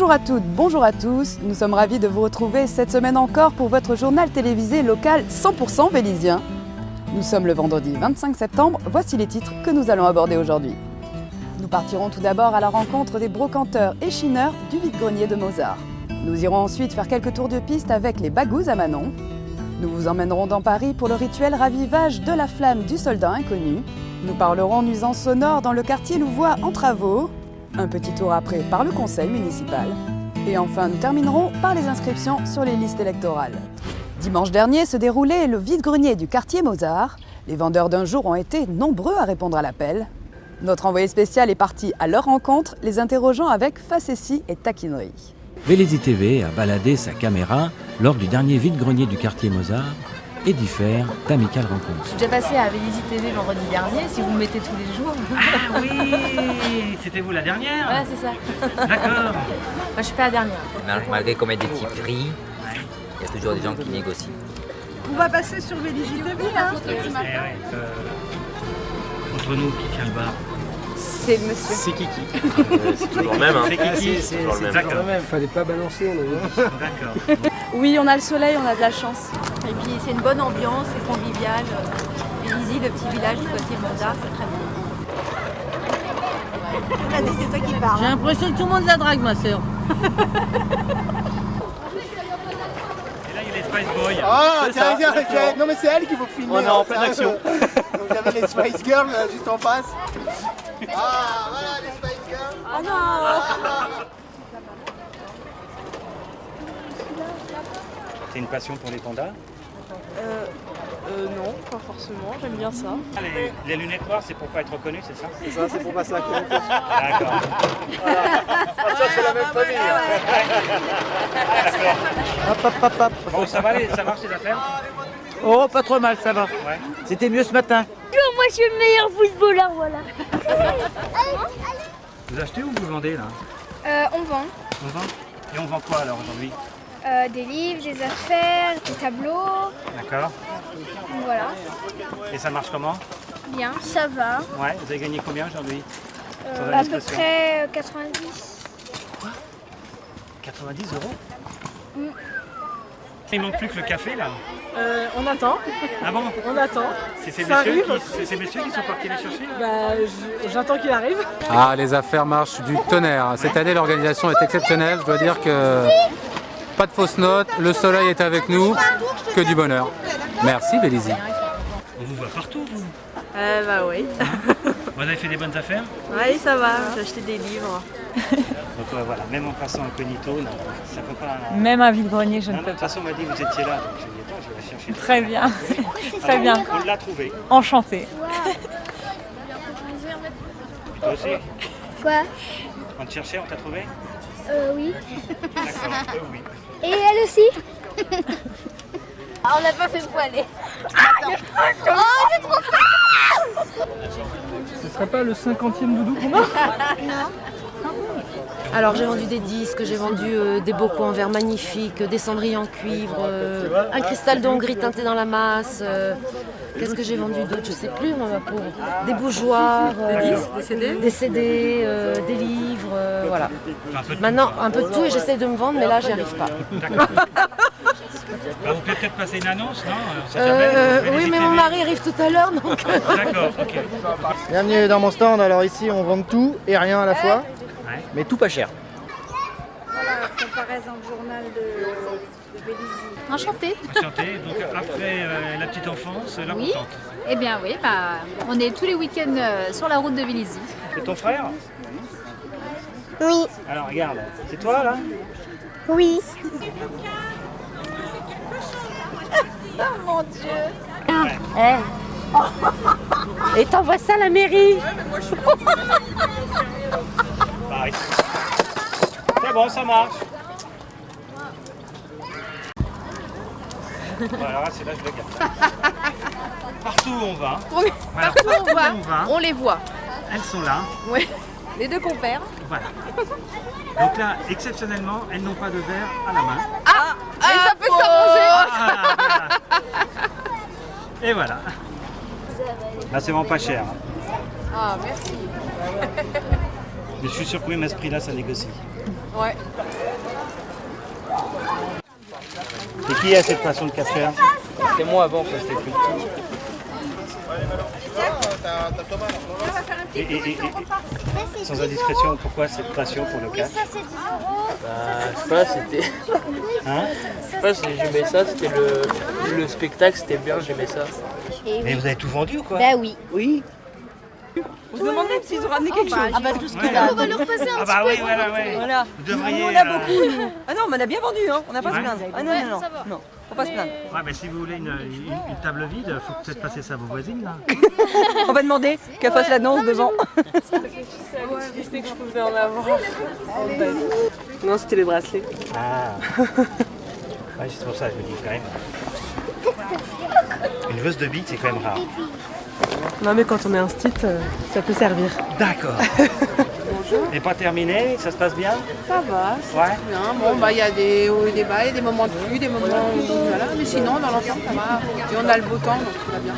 Bonjour à toutes, bonjour à tous. Nous sommes ravis de vous retrouver cette semaine encore pour votre journal télévisé local 100% vélisien. Nous sommes le vendredi 25 septembre, voici les titres que nous allons aborder aujourd'hui. Nous partirons tout d'abord à la rencontre des brocanteurs et chineurs du vide-grenier de Mozart. Nous irons ensuite faire quelques tours de piste avec les bagous à Manon. Nous vous emmènerons dans Paris pour le rituel ravivage de la flamme du soldat inconnu. Nous parlerons nuisances sonores dans le quartier Louvois en travaux. Un petit tour après par le conseil municipal. Et enfin, nous terminerons par les inscriptions sur les listes électorales. Dimanche dernier se déroulait le vide-grenier du quartier Mozart. Les vendeurs d'un jour ont été nombreux à répondre à l'appel. Notre envoyé spécial est parti à leur rencontre, les interrogeant avec facétie et taquinerie. Vélizy TV a baladé sa caméra lors du dernier vide-grenier du quartier Mozart et d'y faire d'amicales rencontres. Je suis déjà passée à Vélizy TV vendredi dernier, si vous me mettez tous les jours. Ah oui, c'était vous la dernière? Ouais, c'est ça. D'accord. Moi, je suis pas la dernière. Malgré qu'on met des petits prix, il y a toujours des gens qui négocient. On va passer sur Vélizy TV, hein. Entre nous, qui tient le bar? C'est le monsieur. C'est Kiki. C'est toujours le même, hein. C'est Kiki. C'est toujours le même. D'accord. Fallait pas balancer, on a vu. D'accord. Oui, on a le soleil, on a de la chance. Et puis, c'est une bonne ambiance, c'est convivial. Vélizy, le petit village du côté Mozart, c'est très bien. Vas-y, c'est toi qui parles. J'ai l'impression que tout le monde la drague, ma sœur. Et là, il y a les Spice Boys. Ah, tiens, non mais c'est elle qu'il faut filmer. On est en pleine action. Donc j'avais les Spice Girls juste en face. Ah, voilà les Spice Girls. Oh non. C'est une passion pour les pandas? Non, pas forcément, j'aime bien ça. Les lunettes noires, c'est pour pas être reconnu, c'est ça? C'est ça, c'est pour passer à côté. D'accord. Ah, ça c'est la même famille. Hop, hop, hop, hop. Bon, ça va, ça marche les affaires? Oh, pas trop mal, ça va. Ouais. C'était mieux ce matin. Moi je suis le meilleur footballeur, voilà. Vous achetez ou vous vendez là? On vend On vend? Et on vend quoi alors aujourd'hui? des livres, des affaires, des tableaux. D'accord. Voilà, Et ça marche comment? bien, ça va. Ouais, vous avez gagné combien aujourd'hui? Sur la À peu discussion. près 90. 90 €? Il manque plus que le café là. On attend, Ah bon? on attend. C'est ces Ça messieurs, arrive. c'est ces messieurs qui sont partis les chercher? J'attends qu'il arrive. Ah, les affaires marchent du tonnerre. Cette année, l'organisation est exceptionnelle. Je dois dire que pas de fausses notes, le soleil est avec nous, que du bonheur. Merci, Vélizy. On vous voit partout, vous. Bah oui. Vous avez fait des bonnes affaires? Oui, ça va, j'ai acheté des livres. Donc voilà, même en passant incognito, non, ça peut pas... Même un vide-grenier, je Non, ne de peux toute pas. façon, on m'a dit que vous étiez là, donc je me dis, attends, je vais la chercher. Très bien. Très bien. On l'a trouvé. Enchantée. Toi aussi? Quoi? On te cherchait, on t'a trouvé? Oui. D'accord, oui. Et elle aussi? On n'a pas fait poiler. Oh, j'ai trop faim! Ce serait pas le 50e doudou qu'on a? Alors, j'ai vendu des disques, j'ai vendu des bocaux en verre magnifiques, des cendriers en cuivre, un cristal de Hongrie teinté dans la masse. Qu'est-ce que j'ai vendu d'autre? Je sais plus, ma pauvre. Des bougeoirs, des CD, des livres, voilà. Maintenant, un peu de tout et j'essaie de me vendre, mais là, j'y arrive pas. Bah, vous pouvez peut-être passer une annonce, non? On sait jamais, Oui, mais mon mari arrive tout à l'heure, donc... D'accord, ok. Bienvenue dans mon stand. Alors ici, on vend tout et rien à la fois, Ouais. mais tout pas cher. Voilà, comparaison journal de Vélizy. Enchantée. Enchanté. Donc après la petite enfance, la Oui. contente. Eh bien oui, on est tous les week-ends sur la route de Vélizy. C'est ton frère? Oui. Alors regarde, c'est toi là? Oui. Et t'envoies ça à la mairie. Pareil. C'est bon, ça marche. Bon, alors là, c'est là que je le garde. Partout où on va, voilà, Partout où on va, où on va, on les voit. elles sont là. Ouais. Les deux compères. Voilà. Donc là, exceptionnellement, elles n'ont pas de verre à la main. Et ça peut s'arranger. Ah, voilà. Et voilà. Là, c'est vraiment pas cher. Ah, merci. Mais je suis sûr que oui, mais à ce prix-là, ça négocie. Ouais. Et qui a cette passion de catcheur? C'était moi avant quand j'étais plus petit. Et sans indiscrétion, pourquoi cette passion pour le catch? Je sais pas, c'était. Hein? Je sais pas, j'aimais ça, c'était le spectacle, c'était bien, j'aimais ça. Mais vous avez tout vendu ou quoi? Bah oui. Oui. Vous demandez s'ils ont ramené quelque chose. Ah bah tout ce qu'il a. On va leur passer un Ah petit bah peu. oui, voilà, ouais. Voilà. Vous devriez... On a beaucoup. Ah non, mais on a bien vendu, hein. On n'a pas Ouais. se plaindre. Ah non, non, non. Non, faut pas se plaindre. Ouais, mais si vous voulez une table vide, il faut peut-être passer ça à vos voisines, là. On va demander qu'elle fasse l'annonce devant. Je sais que je pouvais en avoir. Non, c'était les bracelets. Ah. Ouais, c'est pour ça, je me dis quand même. Une joueuse de billes, c'est quand même rare. Non, mais quand on est un stit, ça peut servir. D'accord. Et pas terminé, ça se passe bien? Ça va, Ouais. bien. Bon, bah, il y a des hauts et des bas, il y a des moments de flux, des moments où... Voilà. Mais sinon, dans l'ensemble, ça va. Et on a le beau temps, donc tout va bien.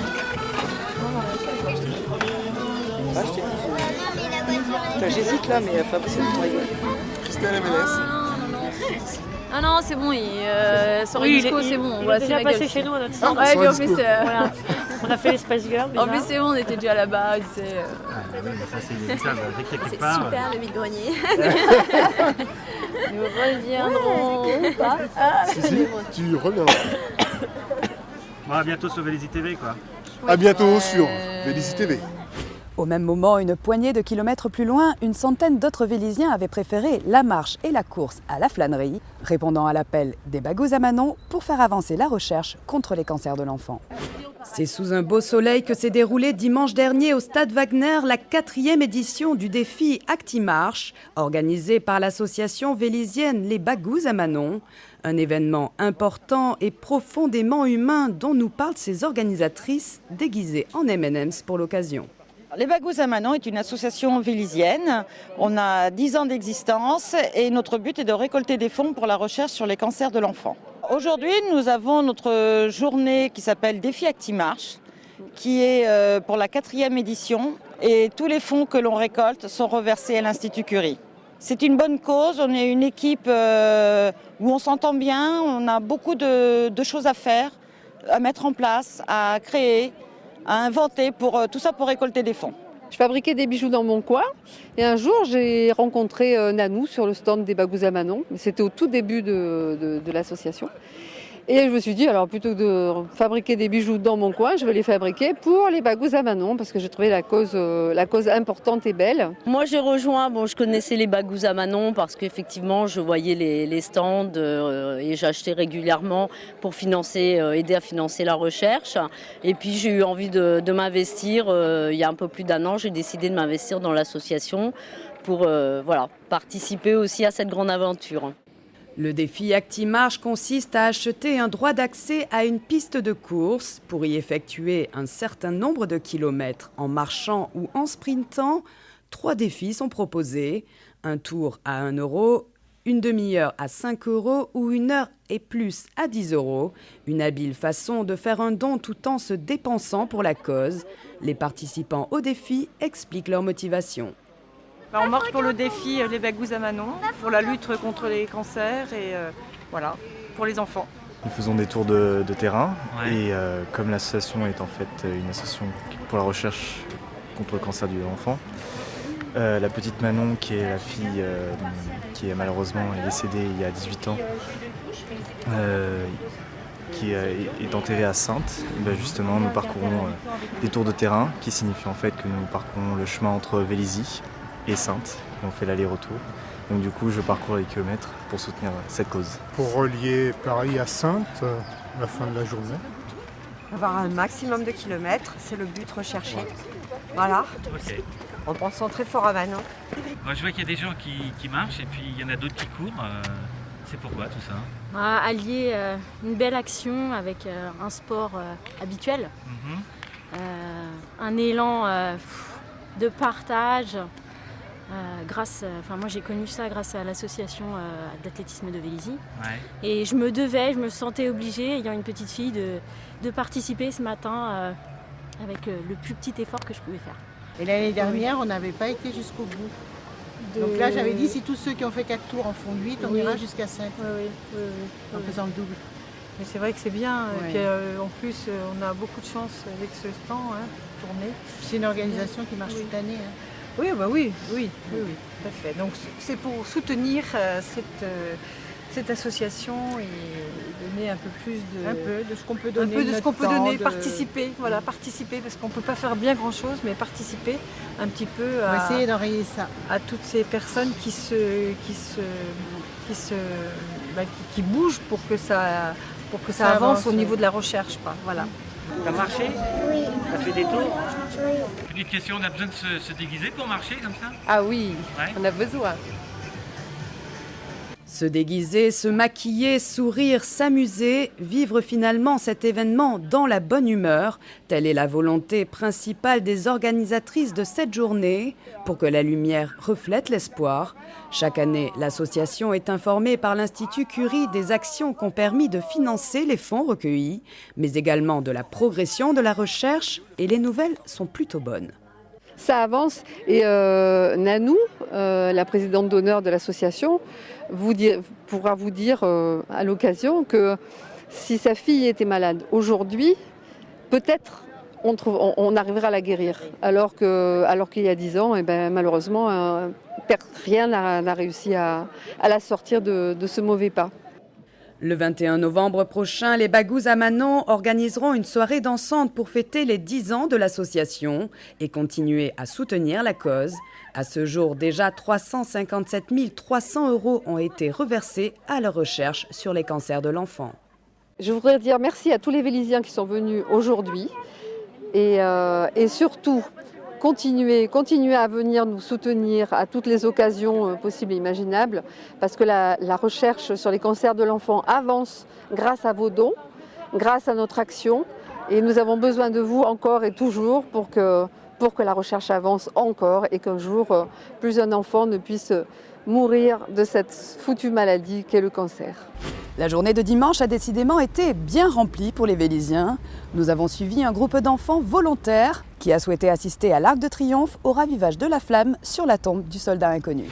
J'hésite là, mais Fabrice, il rigole. Christelle MNS. Ah non, c'est bon, sur Disco, c'est bon. On va déjà passé chez nous à notre centre. Ouais, puis en plus, Voilà. On a fait les Spice Girls déjà. en plus, c'est bon, on était déjà là-bas, tu sais. Ah, bah oui, mais ça, c'est inévitable. Dès que t'écoutes C'est pas. super le vide-grenier. Nous reviendrons pas. Si, tu reviens. Bon, à bientôt sur Vélizy TV, quoi. À bientôt sur Vélizy TV. Au même moment, une poignée de kilomètres plus loin, une centaine d'autres Vélysiens avaient préféré la marche et la course à la flânerie, répondant à l'appel des Bagous à Manon pour faire avancer la recherche contre les cancers de l'enfant. C'est sous un beau soleil que s'est déroulée dimanche dernier au Stade Wagner la 4e édition du défi Actimarche, organisé par l'association vélysienne Les Bagous à Manon. Un événement important et profondément humain dont nous parlent ses organisatrices déguisées en M&M's pour l'occasion. Les Bagous à Manon est une association vélysienne. On a 10 ans d'existence et notre but est de récolter des fonds pour la recherche sur les cancers de l'enfant. Aujourd'hui, nous avons notre journée qui s'appelle Défi Actimarche, qui est pour la 4e édition et tous les fonds que l'on récolte sont reversés à l'Institut Curie. C'est une bonne cause, on est une équipe où on s'entend bien, on a beaucoup de choses à faire, à mettre en place, à créer, à inventer, tout ça pour récolter des fonds. Je fabriquais des bijoux dans mon coin et un jour j'ai rencontré Nanou sur le stand des Bagous à Manon. C'était au tout début de l'association. Et je me suis dit, alors plutôt que de fabriquer des bijoux dans mon coin, je vais les fabriquer pour les Bagous à Manon parce que j'ai trouvé la cause importante et belle. Moi j'ai rejoint, je connaissais les Bagous à Manon parce qu'effectivement je voyais les stands et j'achetais régulièrement pour aider à financer la recherche. Et puis j'ai eu envie de m'investir, il y a un peu plus d'1 an, j'ai décidé de m'investir dans l'association pour participer aussi à cette grande aventure. Le défi Actimarche consiste à acheter un droit d'accès à une piste de course pour y effectuer un certain nombre de kilomètres en marchant ou en sprintant. 3 défis sont proposés, un tour à 1 €, une demi-heure à 5 € ou 1 heure et plus à 10 €. Une habile façon de faire un don tout en se dépensant pour la cause. Les participants au défi expliquent leur motivation. On marche pour le défi Les Bagous à Manon, pour la lutte contre les cancers et voilà, pour les enfants. Nous faisons des tours de terrain Ouais. et comme l'association est en fait une association pour la recherche contre le cancer de l'enfant, la petite Manon qui est la fille qui est malheureusement décédée il y a 18 ans, qui est enterrée à Saintes, et ben justement nous parcourons des tours de terrain qui signifie en fait que nous parcourons le chemin entre Vélizy et Saintes et on fait l'aller-retour. Donc du coup je parcours les kilomètres pour soutenir cette cause. Pour relier Paris à Saintes à la fin de la journée. Avoir un maximum de kilomètres, c'est le but recherché. Voilà. Ok. En pensant très fort à Manon. Moi, je vois qu'il y a des gens qui marchent et puis il y en a d'autres qui courent. C'est pourquoi tout ça? Allier une belle action avec un sport habituel, un élan de partage. Moi j'ai connu ça grâce à l'association d'athlétisme de Vélizy. Ouais. Et je me sentais obligée, ayant une petite fille, de participer ce matin avec le plus petit effort que je pouvais faire. Et l'année dernière, on n'avait pas été jusqu'au bout. Donc là, j'avais dit, si tous ceux qui ont fait 4 tours en font 8, on ira jusqu'à 7. En faisant le double. Mais c'est vrai que c'est bien. Ouais. Et puis en plus, on a beaucoup de chance avec ce stand, tourner. C'est une organisation qui marche toute l'année. Oui, oui, tout à fait. Donc c'est pour soutenir cette association et donner un peu plus de ce qu'on peut donner. Un peu de ce qu'on peut donner, participer, participer, parce qu'on ne peut pas faire bien grand-chose, mais participer un petit peu on va essayer d'enrayer ça. À toutes ces personnes qui bougent pour que ça avance au niveau de la recherche. Voilà. T'as marché? Oui. T'as fait des tours? Oui. Petite question, on a besoin de se déguiser pour marcher comme ça? Ah oui, Ouais. on a besoin. Se déguiser, se maquiller, sourire, s'amuser, vivre finalement cet événement dans la bonne humeur, telle est la volonté principale des organisatrices de cette journée, pour que la lumière reflète l'espoir. Chaque année, l'association est informée par l'Institut Curie des actions qui ont permis de financer les fonds recueillis, mais également de la progression de la recherche, et les nouvelles sont plutôt bonnes. Ça avance et Nanou, la présidente d'honneur de l'association, pourra vous dire à l'occasion que si sa fille était malade aujourd'hui, peut-être on arrivera à la guérir. Alors qu'il y a 10 ans, malheureusement, rien n'a réussi à la sortir de ce mauvais pas. Le 21 novembre prochain, les Bagous à Manon organiseront une soirée dansante pour fêter les 10 ans de l'association et continuer à soutenir la cause. À ce jour, déjà 357 300 € ont été reversés à leur recherche sur les cancers de l'enfant. Je voudrais dire merci à tous les Vélisiens qui sont venus aujourd'hui et surtout continuer à venir nous soutenir à toutes les occasions possibles et imaginables parce que la recherche sur les cancers de l'enfant avance grâce à vos dons, grâce à notre action et nous avons besoin de vous encore et toujours pour que la recherche avance encore et qu'un jour plus d'un enfant ne puisse mourir de cette foutue maladie qu'est le cancer. La journée de dimanche a décidément été bien remplie pour les Vélisiens. Nous avons suivi un groupe d'enfants volontaires qui a souhaité assister à l'Arc de Triomphe au ravivage de la flamme sur la tombe du soldat inconnu.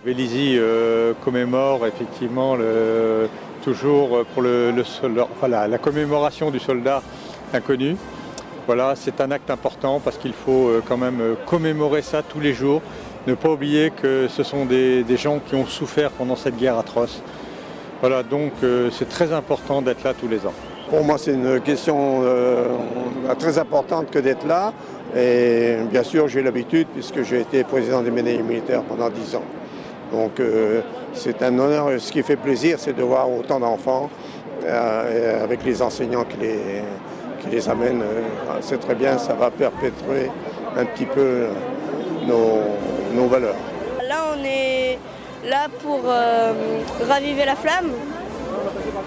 Vélizy commémore effectivement toujours pour la commémoration du soldat inconnu. Voilà, c'est un acte important parce qu'il faut quand même commémorer ça tous les jours. Ne pas oublier que ce sont des gens qui ont souffert pendant cette guerre atroce. Voilà, donc c'est très important d'être là tous les ans. Pour moi, c'est une question très importante que d'être là. Et bien sûr, j'ai l'habitude puisque j'ai été président des médailles militaires pendant 10 ans. Donc c'est un honneur. Ce qui fait plaisir, c'est de voir autant d'enfants avec les enseignants qui les amènent. C'est très bien, ça va perpétuer un petit peu nos valeurs. Là, on est là pour raviver la flamme,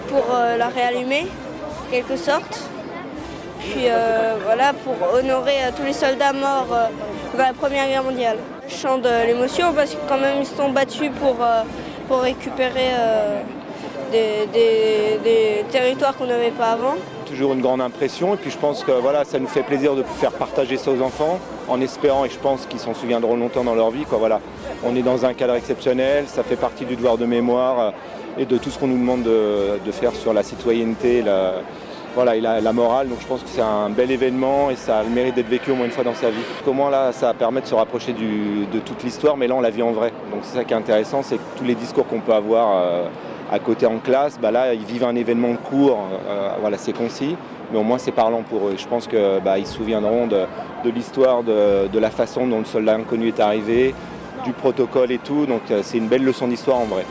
pour la réallumer, en quelque sorte. Puis voilà, pour honorer tous les soldats morts dans la Première Guerre mondiale. Je chante de l'émotion parce que quand même ils se sont battus pour récupérer des territoires qu'on n'avait pas avant. Toujours une grande impression et puis je pense que voilà, ça nous fait plaisir de faire partager ça aux enfants en espérant et je pense qu'ils s'en souviendront longtemps dans leur vie. Voilà. On est dans un cadre exceptionnel, ça fait partie du devoir de mémoire et de tout ce qu'on nous demande de faire sur la citoyenneté, et la morale, donc je pense que c'est un bel événement et ça a le mérite d'être vécu au moins une fois dans sa vie. Comment là, ça permet de se rapprocher de toute l'histoire, mais là on la vit en vrai. Donc c'est ça qui est intéressant, c'est que tous les discours qu'on peut avoir à côté en classe, là ils vivent un événement de cours, voilà, c'est concis, mais au moins c'est parlant pour eux. Je pense qu'ils se souviendront de l'histoire, de la façon dont le soldat inconnu est arrivé, du protocole et tout, donc c'est une belle leçon d'histoire en vrai.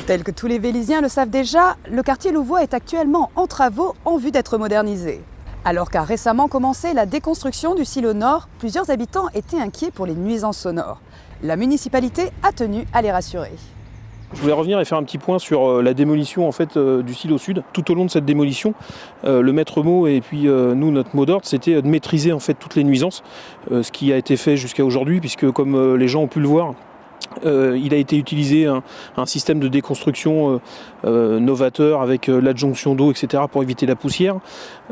Tel que tous les Vélisiens le savent déjà, le quartier Louvois est actuellement en travaux en vue d'être modernisé. Alors qu'a récemment commencé la déconstruction du silo nord, plusieurs habitants étaient inquiets pour les nuisances sonores. La municipalité a tenu à les rassurer. Je voulais revenir et faire un petit point sur la démolition en fait, du silo sud. Tout au long de cette démolition, le maître mot et puis nous, notre mot d'ordre, c'était de maîtriser en fait toutes les nuisances, ce qui a été fait jusqu'à aujourd'hui, puisque comme les gens ont pu le voir, il a été utilisé un système de déconstruction novateur avec l'adjonction d'eau, etc. pour éviter la poussière.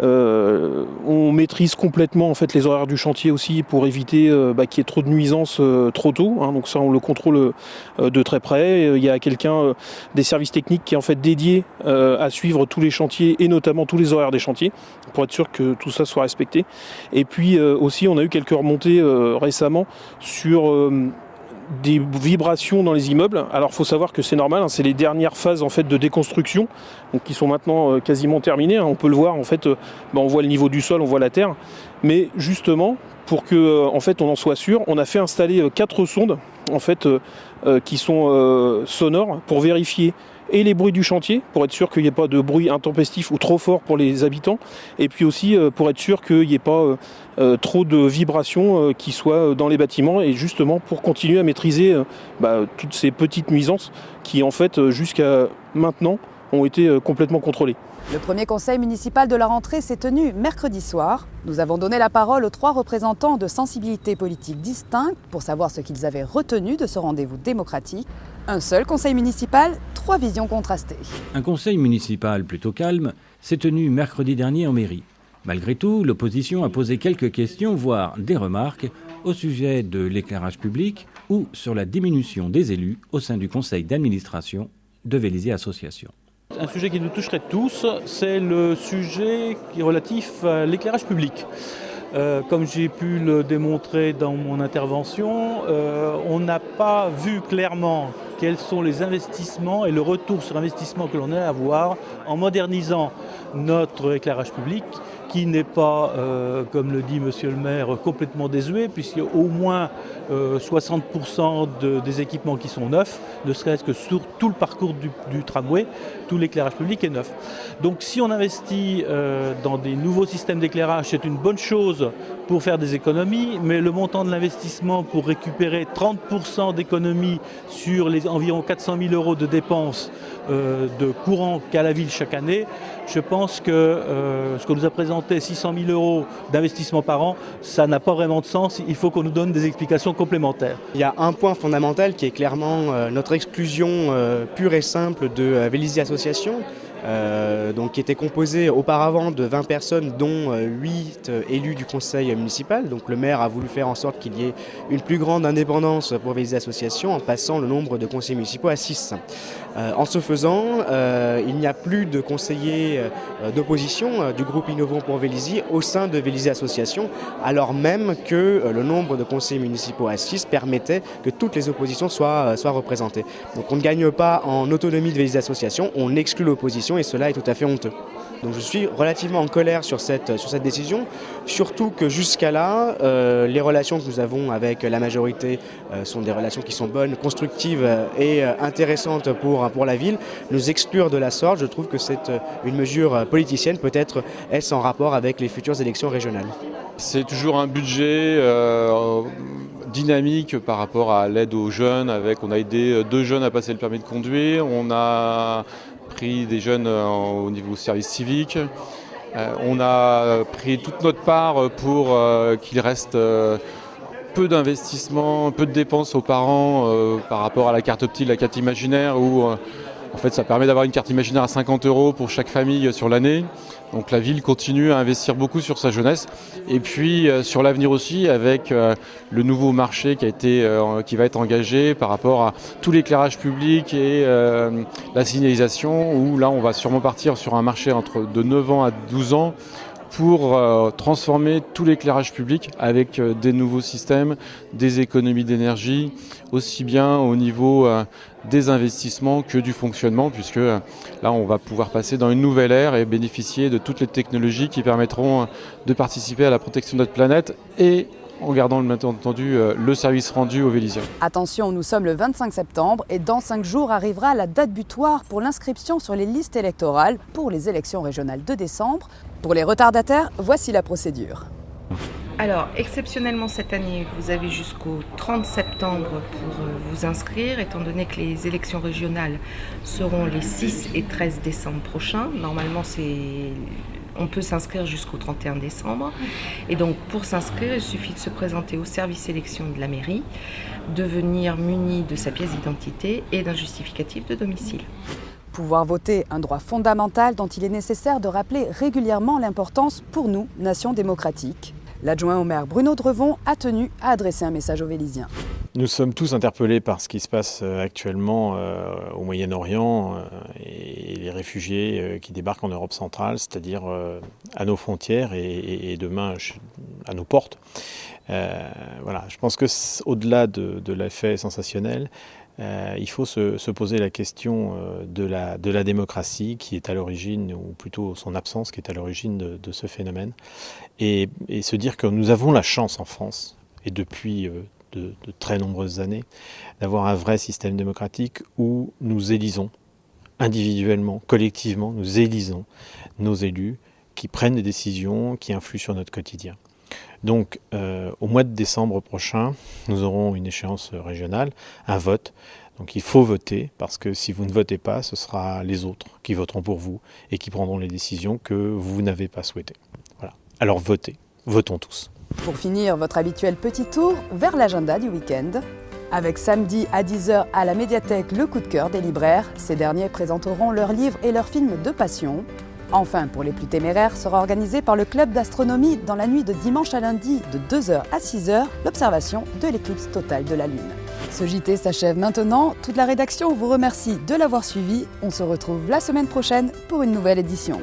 On maîtrise complètement en fait, les horaires du chantier aussi pour éviter qu'il y ait trop de nuisances trop tôt. Donc ça, on le contrôle de très près. Il y a quelqu'un des services techniques qui est en fait dédié à suivre tous les chantiers et notamment tous les horaires des chantiers pour être sûr que tout ça soit respecté. Et puis aussi, on a eu quelques remontées récemment sur des vibrations dans les immeubles. Alors il faut savoir que c'est normal, c'est les dernières phases en fait de déconstruction, donc qui sont maintenant quasiment terminées. On peut le voir en fait, on voit le niveau du sol, on voit la terre, mais justement pour que en fait on en soit sûr, on a fait installer 4 sondes en fait qui sont sonores pour vérifier et les bruits du chantier, pour être sûr qu'il n'y ait pas de bruit intempestif ou trop fort pour les habitants, et puis aussi pour être sûr qu'il n'y ait pas trop de vibrations qui soient dans les bâtiments, et justement pour continuer à maîtriser toutes ces petites nuisances qui en fait jusqu'à maintenant ont été complètement contrôlées. Le premier conseil municipal de la rentrée s'est tenu mercredi soir. Nous avons donné la parole aux 3 représentants de sensibilités politiques distinctes pour savoir ce qu'ils avaient retenu de ce rendez-vous démocratique. Un seul conseil municipal, 3 visions contrastées. Un conseil municipal plutôt calme s'est tenu mercredi dernier en mairie. Malgré tout, l'opposition a posé quelques questions, voire des remarques, au sujet de l'éclairage public ou sur la diminution des élus au sein du conseil d'administration de Vélizy Association. Un sujet qui nous toucherait tous, c'est le sujet qui est relatif à l'éclairage public. Comme j'ai pu le démontrer dans mon intervention, on n'a pas vu clairement quels sont les investissements et le retour sur investissement que l'on a à avoir en modernisant notre éclairage public, qui n'est pas, comme le dit monsieur le maire, complètement désuet, puisqu'il y a au moins 60% des équipements qui sont neufs, ne serait-ce que sur tout le parcours du tramway, tout l'éclairage public est neuf. Donc si on investit dans des nouveaux systèmes d'éclairage, c'est une bonne chose pour faire des économies, mais le montant de l'investissement pour récupérer 30% d'économies sur les environ 400 000 € de dépenses de courant qu'a la ville chaque année, je pense que ce qu'on nous a présenté, 600 000 € d'investissement par an, ça n'a pas vraiment de sens. Il faut qu'on nous donne des explications complémentaires. Il y a un point fondamental qui est clairement notre exclusion pure et simple de Vélizy Association. Donc qui était composé auparavant de 20 personnes, dont 8 élus du conseil municipal. Donc le maire a voulu faire en sorte qu'il y ait une plus grande indépendance pour Vélizy Association en passant le nombre de conseillers municipaux à 6. En ce faisant, il n'y a plus de conseillers d'opposition du groupe Innovons pour Vélizy au sein de Vélizy Association, alors même que le nombre de conseillers municipaux à 6 permettait que toutes les oppositions soient représentées. Donc on ne gagne pas en autonomie de Vélizy Association, on exclut l'opposition et cela est tout à fait honteux. Donc je suis relativement en colère sur cette décision, surtout que jusqu'à là, les relations que nous avons avec la majorité sont des relations qui sont bonnes, constructives et intéressantes pour la ville. Nous exclure de la sorte, je trouve que c'est une mesure politicienne, peut-être est-ce en rapport avec les futures élections régionales. C'est toujours un budget dynamique par rapport à l'aide aux jeunes. On a aidé 2 jeunes à passer le permis de conduire, on a pris des jeunes au niveau service civique. On a pris toute notre part pour qu'il reste peu d'investissements, peu de dépenses aux parents par rapport à la carte optique, la carte imaginaire, où En fait, ça permet d'avoir une carte imaginaire à 50 € pour chaque famille sur l'année. Donc la ville continue à investir beaucoup sur sa jeunesse. Et puis sur l'avenir aussi, avec le nouveau marché qui va être engagé par rapport à tout l'éclairage public et la signalisation, où là on va sûrement partir sur un marché de 9 ans à 12 ans pour transformer tout l'éclairage public avec des nouveaux systèmes, des économies d'énergie, aussi bien au niveau des investissements que du fonctionnement, puisque là on va pouvoir passer dans une nouvelle ère et bénéficier de toutes les technologies qui permettront de participer à la protection de notre planète et en gardant bien entendu le service rendu aux Vélysiens. Attention, nous sommes le 25 septembre et dans 5 jours arrivera la date butoir pour l'inscription sur les listes électorales pour les élections régionales de décembre. Pour les retardataires, voici la procédure. Alors, exceptionnellement cette année, vous avez jusqu'au 30 septembre pour vous inscrire, étant donné que les élections régionales seront les 6 et 13 décembre prochains. Normalement, on peut s'inscrire jusqu'au 31 décembre. Et donc, pour s'inscrire, il suffit de se présenter au service élection de la mairie, de venir muni de sa pièce d'identité et d'un justificatif de domicile. Pouvoir voter, un droit fondamental dont il est nécessaire de rappeler régulièrement l'importance pour nous, nation démocratique. L'adjoint au maire Bruno Drevon a tenu à adresser un message aux Vélysiens. Nous sommes tous interpellés par ce qui se passe actuellement au Moyen-Orient et les réfugiés qui débarquent en Europe centrale, c'est-à-dire à nos frontières et demain à nos portes. Voilà, je pense qu'au-delà de l'effet sensationnel, il faut se poser la question de la démocratie qui est à l'origine, ou plutôt son absence qui est à l'origine de ce phénomène, et se dire que nous avons la chance en France, et depuis de très nombreuses années, d'avoir un vrai système démocratique où nous élisons individuellement, collectivement, nous élisons nos élus qui prennent des décisions qui influent sur notre quotidien. Donc au mois de décembre prochain, nous aurons une échéance régionale, un vote. Donc il faut voter, parce que si vous ne votez pas, ce sera les autres qui voteront pour vous et qui prendront les décisions que vous n'avez pas souhaitées. Voilà. Alors votez, votons tous. Pour finir, votre habituel petit tour vers l'agenda du week-end. Avec samedi à 10h à la médiathèque Le Coup de cœur des libraires, ces derniers présenteront leurs livres et leurs films de passion. Enfin, pour les plus téméraires, sera organisé par le club d'astronomie dans la nuit de dimanche à lundi de 2h à 6h, l'observation de l'éclipse totale de la Lune. Ce JT s'achève maintenant. Toute la rédaction vous remercie de l'avoir suivi. On se retrouve la semaine prochaine pour une nouvelle édition.